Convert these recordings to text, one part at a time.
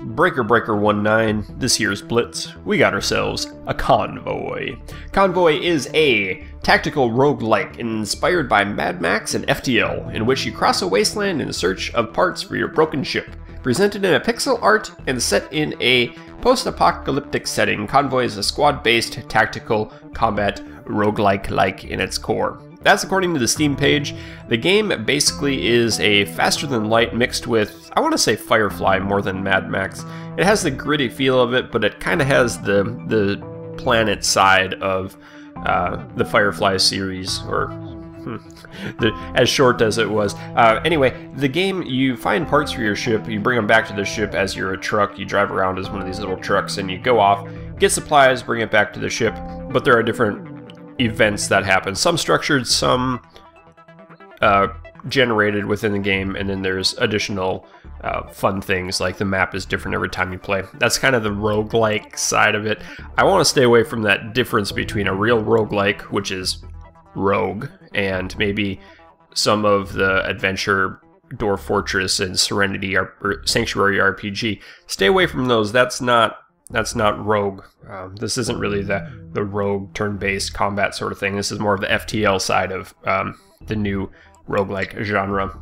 Breaker 19, this year's Blitz, we got ourselves a Convoy. Convoy is a tactical roguelike inspired by Mad Max and FTL, in which you cross a wasteland in search of parts for your broken ship. Presented in a pixel art and set in a post-apocalyptic setting, Convoy is a squad-based tactical combat roguelike-like in its core. That's according to the Steam page. The game basically is a faster-than-light mixed with, I want to say Firefly more than Mad Max. It has the gritty feel of it, but it kind of has the planet side of the Firefly series, or as short as it was. Anyway, the game, you find parts for your ship, you bring them back to the ship as you're a truck, you drive around as one of these little trucks, and you go off, get supplies, bring it back to the ship, but there are different events that happen. Some structured, some generated within the game, and then there's additional fun things, like the map is different every time you play. That's kind of the roguelike side of it. I want to stay away from that difference between a real roguelike, which is Rogue, and maybe some of the adventure Dwarf Fortress and Serenity or Sanctuary RPG. Stay away from those. That's not Rogue. This isn't really the Rogue turn-based combat sort of thing. This is more of the FTL side of the new roguelike genre.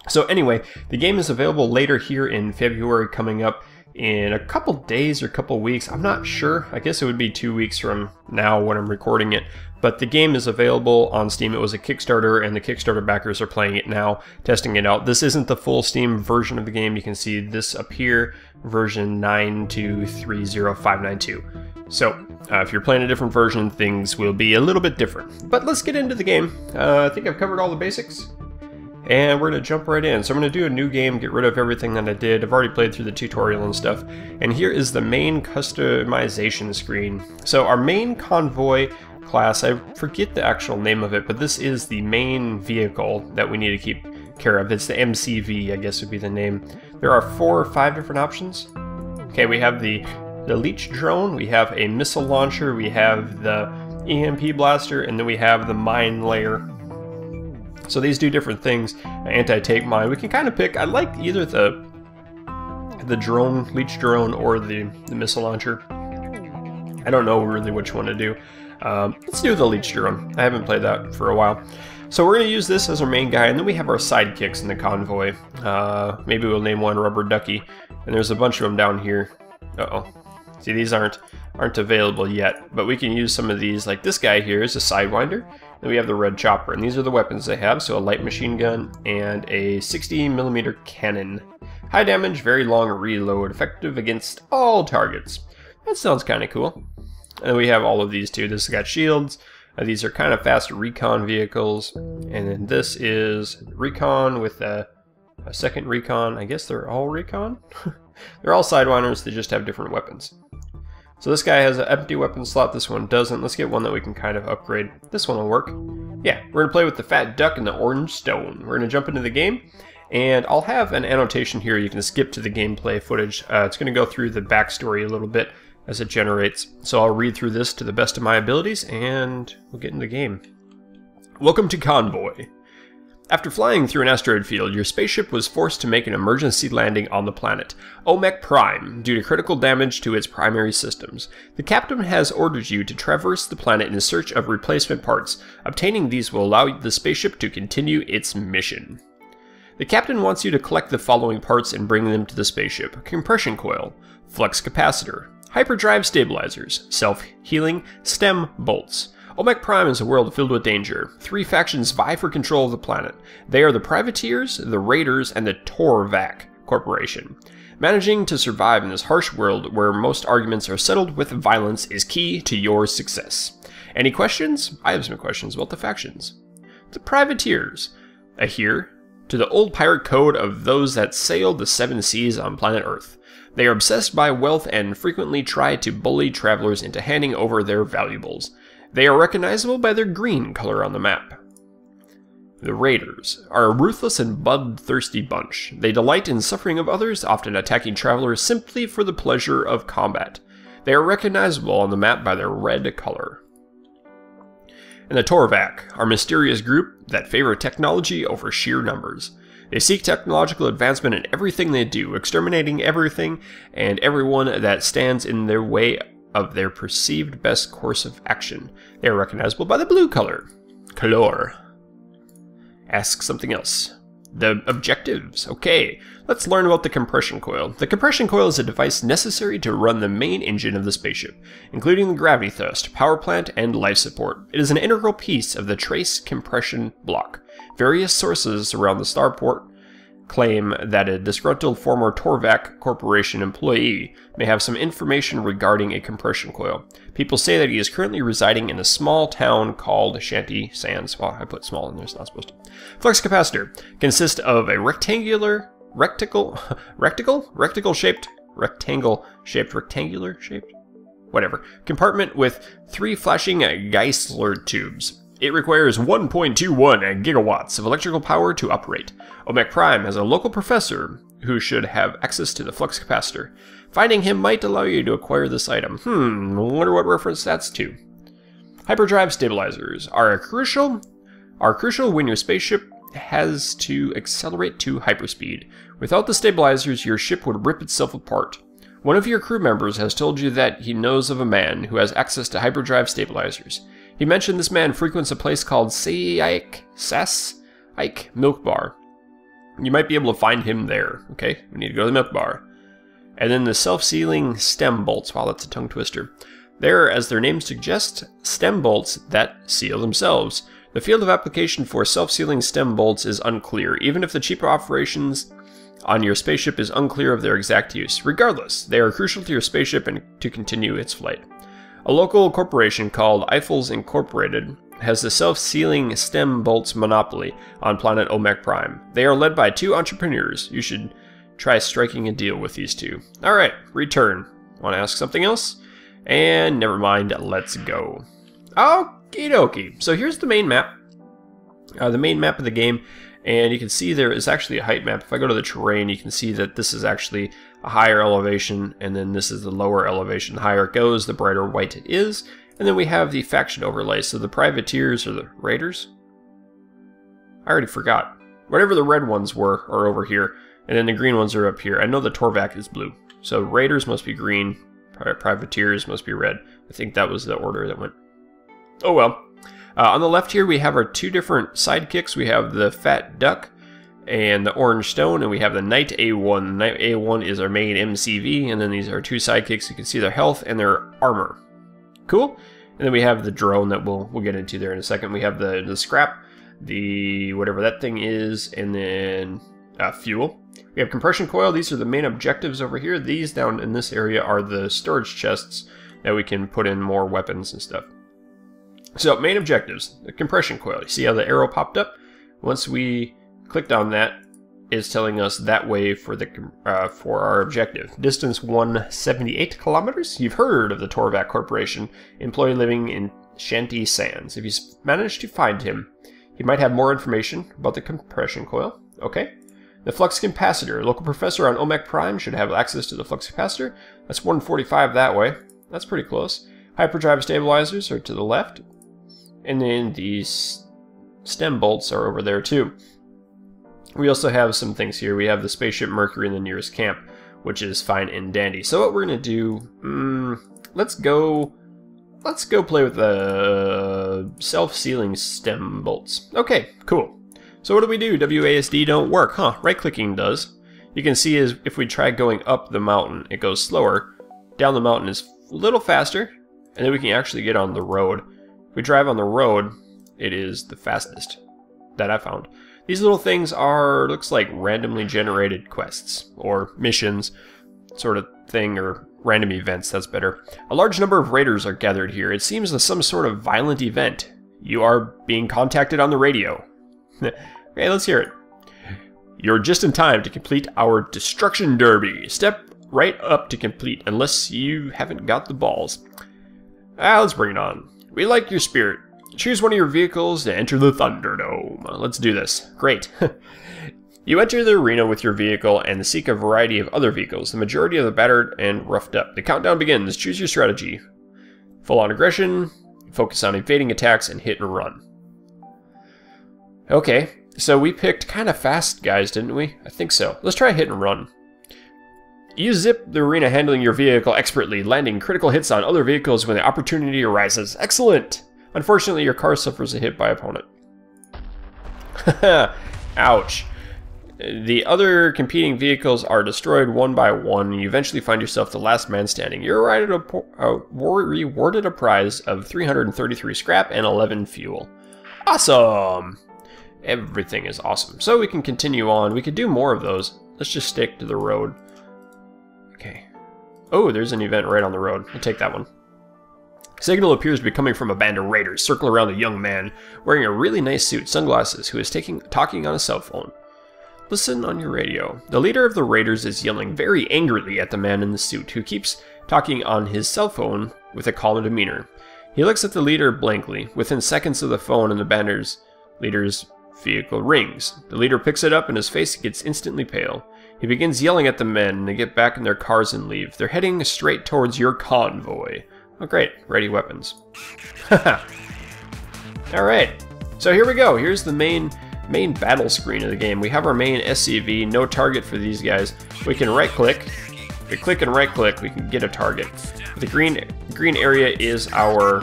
So anyway, the game is available later here in February, coming up in a couple days or couple weeks. I'm not sure. I guess it would be 2 weeks from now when I'm recording it. But the game is available on Steam. It was a Kickstarter, and the Kickstarter backers are playing it now, testing it out. This isn't the full Steam version of the game. You can see this up here, version 9230592. So, if you're playing a different version, things will be a little bit different. But let's get into the game. I think I've covered all the basics, and we're going to jump right in. So I'm going to do a new game, get rid of everything that I did. I've already played through the tutorial and stuff. And here is the main customization screen. So our main Convoy class, I forget the actual name of it, but this is the main vehicle that we need to keep care of. It's the MCV, I guess would be the name. There are 4 or 5 different options. Okay, we have the leech drone, we have a missile launcher, we have the EMP blaster, and then we have the mine layer. So these do different things. Anti-tank mine. We can kind of pick. I like either the drone, leech drone, or the missile launcher. I don't know really which one to do. Let's do the leech drone. I haven't played that for a while. So we're going to use this as our main guy, and then we have our sidekicks in the Convoy. Maybe we'll name one Rubber Ducky, and there's a bunch of them down here. Uh-oh. See, these aren't available yet, but we can use some of these. Like this guy here is a Sidewinder. Then we have the red chopper, and these are the weapons they have. So a light machine gun and a 60mm cannon. High damage, very long reload, effective against all targets. That sounds kind of cool. And then we have all of these too. This has got shields. These are kind of fast recon vehicles. And then this is recon with a second recon. I guess they're all recon? They're all Sidewinders, they just have different weapons. So this guy has an empty weapon slot, this one doesn't. Let's get one that we can kind of upgrade. This one will work. Yeah, we're going to play with the Fat Duck and the Orange Stone. We're going to jump into the game, and I'll have an annotation here. You can skip to the gameplay footage. It's going to go through the backstory a little bit as it generates. So I'll read through this to the best of my abilities, and we'll get into the game. Welcome to Convoy. After flying through an asteroid field, your spaceship was forced to make an emergency landing on the planet Omec Prime due to critical damage to its primary systems. The captain has ordered you to traverse the planet in search of replacement parts. Obtaining these will allow the spaceship to continue its mission. The captain wants you to collect the following parts and bring them to the spaceship: Compression Coil, Flux Capacitor, Hyperdrive Stabilizers, Self-Healing Stem Bolts. Omec Prime is a world filled with danger. 3 factions vie for control of the planet. They are the Privateers, the Raiders, and the Torvac Corporation. Managing to survive in this harsh world where most arguments are settled with violence is key to your success. Any questions? I have some questions about the factions. The Privateers. Adhere to the old pirate code of those that sailed the 7 seas on planet Earth. They are obsessed by wealth and frequently try to bully travelers into handing over their valuables. They are recognizable by their green color on the map. The Raiders are a ruthless and bloodthirsty bunch. They delight in suffering of others, often attacking travelers simply for the pleasure of combat. They are recognizable on the map by their red color. And the Torvac are a mysterious group that favor technology over sheer numbers. They seek technological advancement in everything they do, exterminating everything and everyone that stands in their way of their perceived best course of action. They are recognizable by the blue color. Color. Ask something else. The objectives. Okay, let's learn about the compression coil. The compression coil is a device necessary to run the main engine of the spaceship, including the gravity thrust, power plant, and life support. It is an integral piece of the trace compression block. Various sources around the starport claim that a disgruntled former Torvac Corporation employee may have some information regarding a compression coil. People say that he is currently residing in a small town called Shanty Sands. Well, I put small in there, it's not supposed to. Flux capacitor consists of a rectangle shaped whatever compartment with 3 flashing Geissler tubes. It requires 1.21 gigawatts of electrical power to operate. Omec Prime has a local professor who should have access to the flux capacitor. Finding him might allow you to acquire this item. I wonder what reference that's to. Hyperdrive stabilizers are crucial when your spaceship has to accelerate to hyperspeed. Without the stabilizers, your ship would rip itself apart. One of your crew members has told you that he knows of a man who has access to hyperdrive stabilizers. He mentioned this man frequents a place called Sass Ike Milk Bar. You might be able to find him there. Okay, we need to go to the milk bar. And then the self-sealing stem bolts. Wow, that's a tongue twister. They're, as their name suggests, stem bolts that seal themselves. The field of application for self-sealing stem bolts is unclear, even if the cheaper operations on your spaceship is unclear of their exact use. Regardless, they are crucial to your spaceship and to continue its flight. A local corporation called Eiffels Incorporated has the self-sealing stem bolts monopoly on planet Omec Prime. They are led by 2 entrepreneurs. You should try striking a deal with these 2. Alright, return. Want to ask something else? And never mind, let's go. Okie dokie. So here's the main map. The main map of the game. And you can see there is actually a height map. If I go to the terrain, you can see that this is actually a higher elevation, and then this is the lower elevation. The higher it goes, the brighter white it is. And then we have the faction overlay. So the privateers or the raiders? I already forgot. Whatever the red ones were are over here, and then the green ones are up here. I know the Torvac is blue. So raiders must be green, privateers must be red. I think that was the order that went. Oh well. On the left here we have our 2 different sidekicks. We have the Fat Duck and the Orange Stone, and we have the Knight A1. Knight A1 is our main MCV, and then these are 2 sidekicks. You can see their health and their armor. Cool. And then we have the drone that we'll get into there in a second. We have the scrap, the whatever that thing is, and then fuel. We have compression coil. These are the main objectives over here. These down in this area are the storage chests that we can put in more weapons and stuff. So, main objectives, the compression coil. You see how the arrow popped up? Once we clicked on that, it's telling us that way for our objective. Distance 178 kilometers. You've heard of the Torvac Corporation, employee living in Shanty Sands. If you manage to find him, he might have more information about the compression coil. Okay. The flux capacitor. A local professor on Omec Prime should have access to the flux capacitor. That's 145 that way. That's pretty close. Hyperdrive stabilizers are to the left. And then these stem bolts are over there too. We also have some things here. We have the spaceship Mercury in the nearest camp, which is fine and dandy. So what we're gonna do, let's go play with the self-sealing stem bolts. Okay, cool. So what do we do? WASD don't work, huh? Right-clicking does. You can see is if we try going up the mountain, it goes slower. Down the mountain is a little faster, and then we can actually get on the road. If we drive on the road, it is the fastest that I found. These little things are, looks like randomly generated quests, or missions, sort of thing, or random events, that's better. A large number of raiders are gathered here. It seems as some sort of violent event. You are being contacted on the radio. Okay, let's hear it. You're just in time to complete our destruction derby. Step right up to complete, unless you haven't got the balls. Let's bring it on. We like your spirit. Choose one of your vehicles to enter the Thunderdome. Let's do this. Great. You enter the arena with your vehicle and seek a variety of other vehicles, the majority of the battered and roughed up. The countdown begins. Choose your strategy. Full-on aggression, focus on evading attacks, and hit and run. Okay, So we picked kind of fast guys, didn't we? I think so. Let's try hit and run. You zip the arena handling your vehicle expertly, landing critical hits on other vehicles when the opportunity arises. Excellent! Unfortunately, your car suffers a hit by opponent. Ouch. The other competing vehicles are destroyed one by one, and you eventually find yourself the last man standing. You're rewarded a prize of 333 scrap and 11 fuel. Awesome! Everything is awesome. So we can continue on. We could do more of those. Let's just stick to the road. Okay. Oh, there's an event right on the road. I'll take that one. Signal appears to be coming from a band of raiders. Circle around a young man wearing a really nice suit, sunglasses, who is talking on a cell phone. Listen on your radio. The leader of the raiders is yelling very angrily at the man in the suit, who keeps talking on his cell phone with a calm demeanor. He looks at the leader blankly. Within seconds of the phone and the banner's leader's vehicle rings. The leader picks it up and his face gets instantly pale. He begins yelling at the men, and they get back in their cars and leave. They're heading straight towards your convoy. Oh great, ready weapons. Alright, so here we go. Here's the main battle screen of the game. We have our main SCV, no target for these guys. We can right click. If we click and right click, we can get a target. The green area is our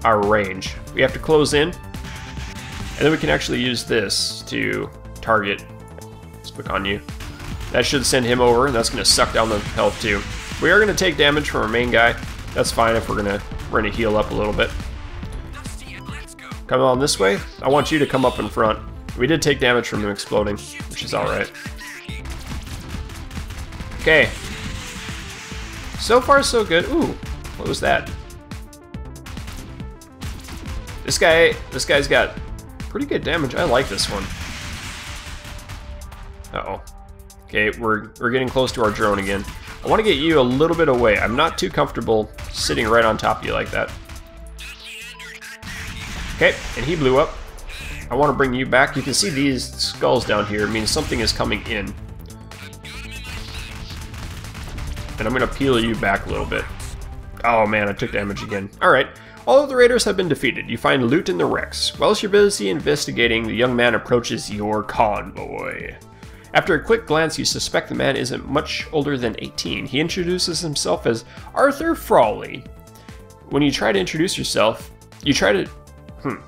range. We have to close in, and then we can actually use this to target. Let's click on you. That should send him over, and that's going to suck down the health too. We are going to take damage from our main guy. That's fine if we're gonna heal up a little bit. Come on this way. I want you to come up in front. We did take damage from him exploding, which is alright. Okay. So far so good. Ooh, what was that? This guy's got pretty good damage. I like this one. Uh-oh. Okay, we're getting close to our drone again. I want to get you a little bit away. I'm not too comfortable sitting right on top of you like that. Okay, and he blew up. I want to bring you back. You can see these skulls down here. It means something is coming in. And I'm going to peel you back a little bit. Oh man, I took damage again. Alright, all of the raiders have been defeated. You find loot in the wrecks. Whilst you're busy investigating, the young man approaches your convoy. After a quick glance, you suspect the man isn't much older than 18. He introduces himself as Arthur Frawley. When you try to introduce yourself,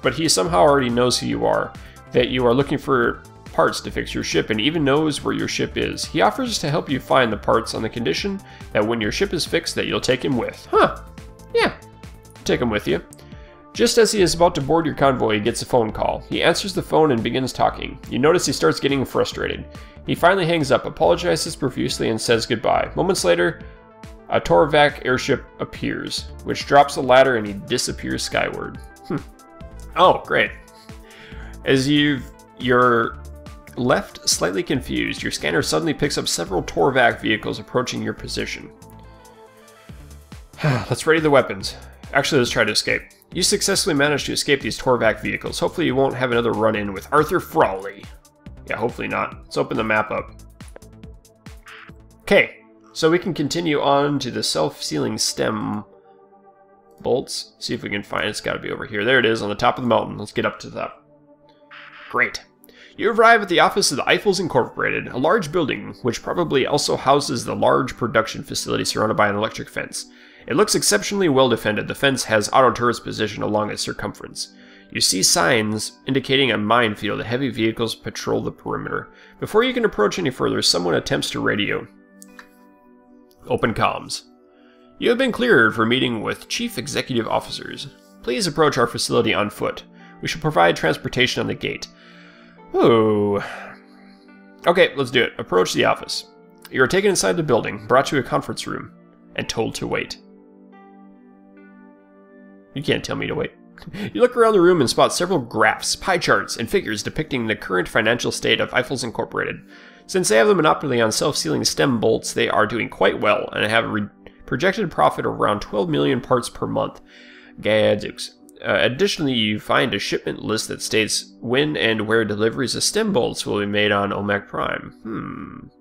but he somehow already knows who you are, that you are looking for parts to fix your ship, and even knows where your ship is. He offers to help you find the parts on the condition that when your ship is fixed, that you'll take him with. Huh. Yeah. Take him with you. Just as he is about to board your convoy, he gets a phone call. He answers the phone and begins talking. You notice he starts getting frustrated. He finally hangs up, apologizes profusely, and says goodbye. Moments later, a Torvac airship appears, which drops a ladder and he disappears skyward. Oh, great. As you're left slightly confused, your scanner suddenly picks up several Torvac vehicles approaching your position. Let's ready the weapons. Actually, let's try to escape. You successfully managed to escape these Torvac vehicles. Hopefully you won't have another run-in with Arthur Frawley. Yeah, hopefully not. Let's open the map up. Okay, so we can continue on to the self-sealing stem bolts. See if we can find it. It's got to be over here. There it is on the top of the mountain. Let's get up to the top. Great. You arrive at the office of the Eiffels Incorporated, a large building which probably also houses the large production facility surrounded by an electric fence. It looks exceptionally well defended. The fence has auto turrets positioned along its circumference. You see signs indicating a minefield. Heavy vehicles patrol the perimeter. Before you can approach any further, someone attempts to radio. Open comms. You have been cleared for meeting with Chief Executive Officers. Please approach our facility on foot. We shall provide transportation on the gate. Ooh. Okay, let's do it. Approach the office. You are taken inside the building, brought to a conference room, and told to wait. You can't tell me to wait. You look around the room and spot several graphs, pie charts, and figures depicting the current financial state of Eiffels Incorporated. Since they have the monopoly on self-sealing stem bolts, they are doing quite well and have a projected profit of around 12 million parts per month. Gadzooks. Additionally, you find a shipment list that states when and where deliveries of stem bolts will be made on OMAC Prime.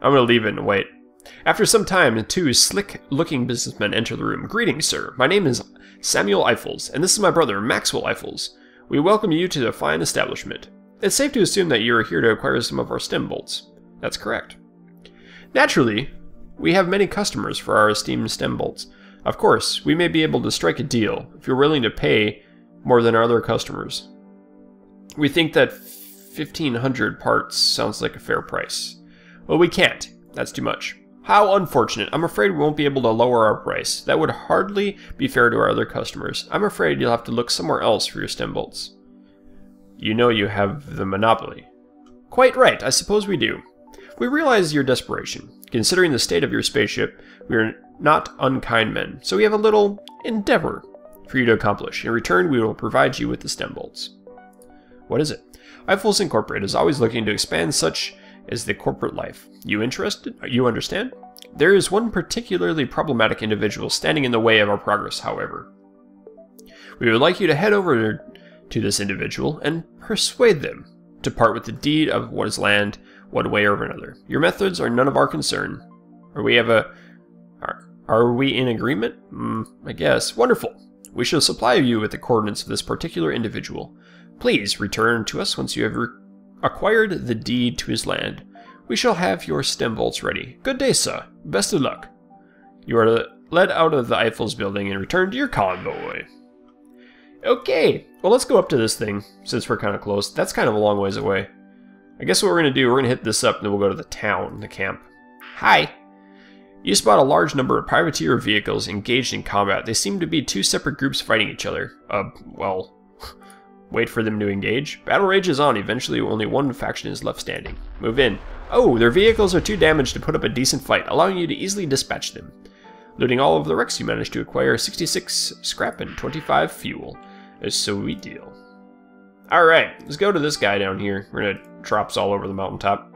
I'm going to leave it and wait. After some time, two slick-looking businessmen enter the room. Greetings, sir. My name is Samuel Eiffels, and this is my brother, Maxwell Eiffels. We welcome you to the fine establishment. It's safe to assume that you are here to acquire some of our stem bolts. That's correct. Naturally, we have many customers for our esteemed stem bolts. Of course, we may be able to strike a deal if you're willing to pay more than our other customers. We think that 1,500 parts sounds like a fair price. Well, we can't. That's too much. How unfortunate. I'm afraid we won't be able to lower our price. That would hardly be fair to our other customers. I'm afraid you'll have to look somewhere else for your stem bolts. You know you have the monopoly. Quite right. I suppose we do. We realize your desperation. Considering the state of your spaceship, we are not unkind men, so we have a little endeavor for you to accomplish. In return, we will provide you with the stem bolts. What is it? Eiffels Incorporated is always looking to expand such as the corporate life. You interested? You understand? There is one particularly problematic individual standing in the way of our progress, however. We would like you to head over to this individual and persuade them to part with the deed of what is land one way or another. Your methods are none of our concern. Are we in agreement? I guess. Wonderful. We shall supply you with the coordinates of this particular individual. Please return to us once you have acquired the deed to his land. We shall have your stem bolts ready. Good day, sir. Best of luck. You are led out of the Eiffels building and return to your convoy. Okay, well, let's go up to this thing, since we're kind of close. That's kind of a long ways away. I guess what we're going to do, we're going to hit this up, and then we'll go to the town, the camp. Hi. You spot a large number of privateer vehicles engaged in combat. They seem to be two separate groups fighting each other. Well, wait for them to engage. Battle rages on. Eventually, only one faction is left standing. Move in. Oh, their vehicles are too damaged to put up a decent fight, allowing you to easily dispatch them. Looting all of the wrecks, you managed to acquire 66 scrap and 25 fuel. A sweet deal. Alright, let's go to this guy down here. We're gonna drops all over the mountaintop.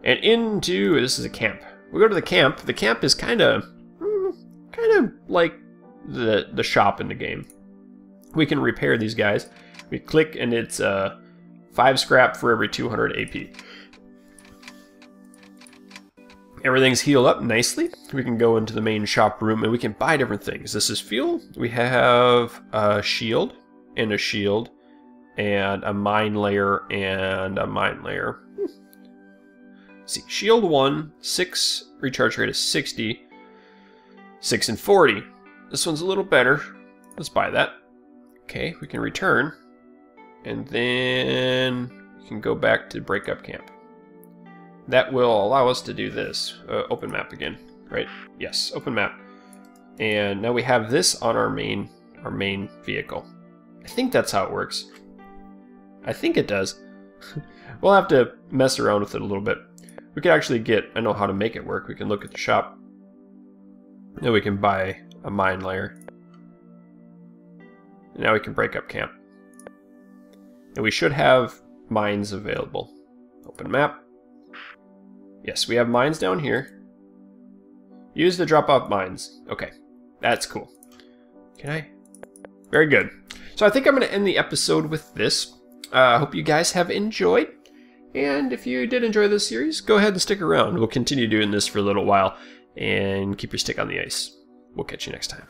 And into, this is a camp. We go to the camp. The camp is kind of like the shop in the game. We can repair these guys. We click and it's 5 scrap for every 200 AP. Everything's healed up nicely. We can go into the main shop room and we can buy different things. This is fuel. We have a shield and a mine layer and a mine layer. See, shield 1, 6, recharge rate is 60, 6 and 40. This one's a little better. Let's buy that. Okay, we can return. And then we can go back to breakup camp. That will allow us to do this. Open map again, right? Yes, open map. And now we have this on our main vehicle. I think that's how it works. I think it does. We'll have to mess around with it a little bit. We could actually I know how to make it work. We can look at the shop. Now we can buy a mine layer. And now we can break up camp. And we should have mines available. Open map. Yes, we have mines down here. Use the drop-off mines. Okay, that's cool. Can I? Very good. So I think I'm going to end the episode with this. I hope you guys have enjoyed. And if you did enjoy this series, go ahead and stick around. We'll continue doing this for a little while. And keep your stick on the ice. We'll catch you next time.